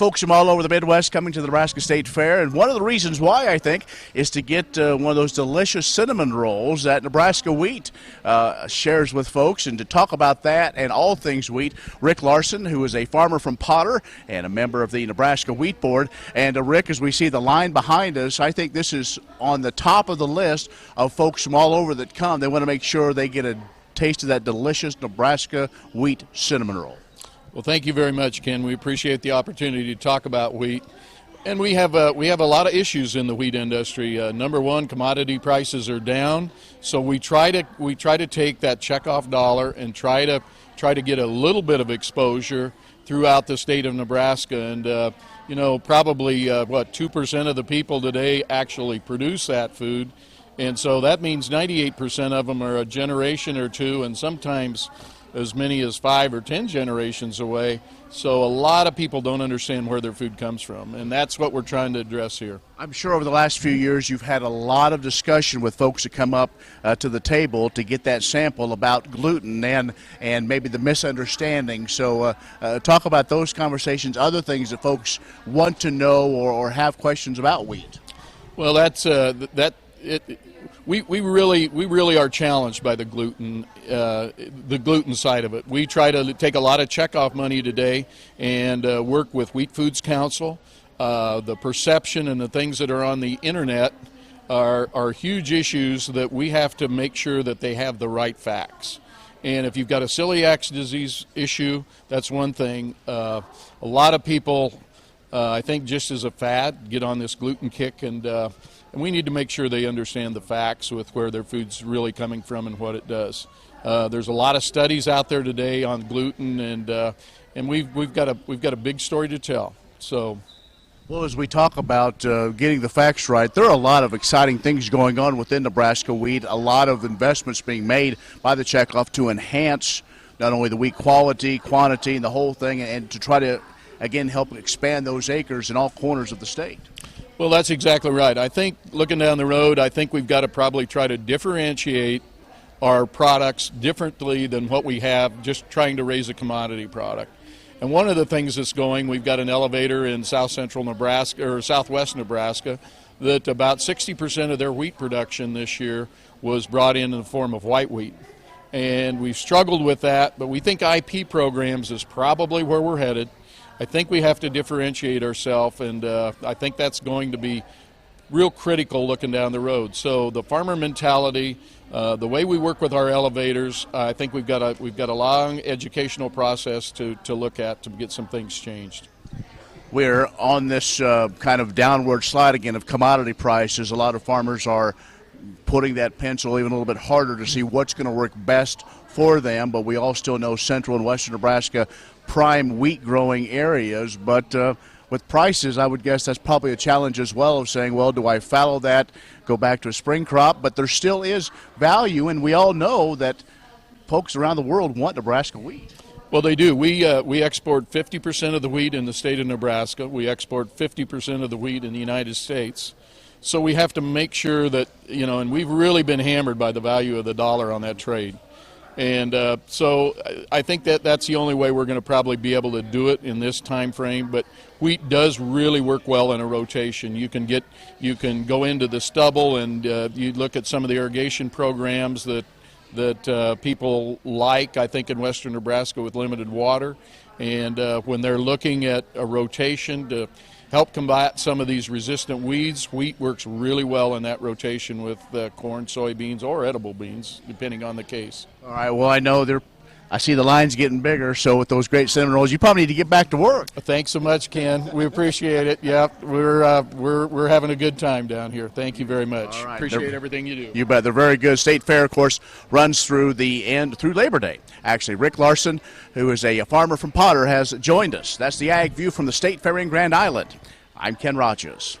folks from all over the Midwest coming to the Nebraska State Fair, and one of the reasons why, I think, is to get one of those delicious cinnamon rolls that Nebraska Wheat shares with folks. And to talk about that and all things wheat, Rick Larson, who is a farmer from Potter and a member of the Nebraska Wheat Board. And Rick, as we see the line behind us, I think this is on the top of the list of folks from all over that come. They want to make sure they get a taste of that delicious Nebraska Wheat cinnamon roll. Well, thank you very much, Ken. We appreciate the opportunity to talk about wheat. And we have a lot of issues in the wheat industry. Number one, commodity prices are down, so we try to take that checkoff dollar and try to get a little bit of exposure throughout the state of Nebraska. And probably 2% of the people today actually produce that food, and so that means 98% of them are a generation or two, and sometimes as many as 5 or 10 generations away. So a lot of people don't understand where their food comes from, and that's what we're trying to address here. I'm sure over the last few years you've had a lot of discussion with folks that come up to the table to get that sample about gluten and maybe the misunderstanding. So talk about those conversations, other things that folks want to know or have questions about wheat. Well, we really are challenged by the gluten side of it. We try to take a lot of checkoff money today and work with Wheat Foods Council. The perception and the things that are on the internet are huge issues that we have to make sure that they have the right facts. And if you've got a celiac disease issue, that's one thing. A lot of people, I think just as a fad, get on this gluten kick, and we need to make sure they understand the facts with where their food's really coming from and what it does. There's a lot of studies out there today on gluten, and we've got a big story to tell. So, well, as we talk about getting the facts right, there are a lot of exciting things going on within Nebraska Wheat. A lot of investments being made by the checkoff to enhance not only the wheat quality, quantity, and the whole thing, and to try to again help expand those acres in all corners of the state. Well, that's exactly right. I think looking down the road, I think we've got to probably try to differentiate our products differently than what we have just trying to raise a commodity product. And one of the things that's going, we've got an elevator in south-central Nebraska or southwest Nebraska that about 60% of their wheat production this year was brought in the form of white wheat. And we've struggled with that, but we think IP programs is probably where we're headed. I think we have to differentiate ourselves, and I think that's going to be real critical looking down the road. So the farmer mentality, the way we work with our elevators, I think we've got a long educational process to look at to get some things changed. We're on this kind of downward slide again of commodity prices. A lot of farmers are putting that pencil even a little bit harder to see what's going to work best for them, but we all still know central and western Nebraska prime wheat growing areas, but with prices, I would guess that's probably a challenge as well of saying, well, do I fallow that, go back to a spring crop? But there still is value, and we all know that folks around the world want Nebraska wheat. Well, they do. We export 50% of the wheat in the state of Nebraska. We export 50% of the wheat in the United States. So we have to make sure that, and we've really been hammered by the value of the dollar on that trade. And so I think that's the only way we're going to probably be able to do it in this time frame. But wheat does really work well in a rotation. You can go into the stubble, and you look at some of the irrigation programs that people like, I think, in western Nebraska with limited water. And when they're looking at a rotation to help combat some of these resistant weeds, wheat works really well in that rotation with corn, soybeans, or edible beans, depending on the case. All right, well, I see the lines getting bigger, so with those great cinnamon rolls, you probably need to get back to work. Thanks so much, Ken. We appreciate it. Yep, we're having a good time down here. Thank you very much. All right. Appreciate everything you do. You bet. They're very good. State Fair, of course, runs through Labor Day. Actually, Rick Larson, who is a farmer from Potter, has joined us. That's the Ag View from the State Fair in Grand Island. I'm Ken Rogers.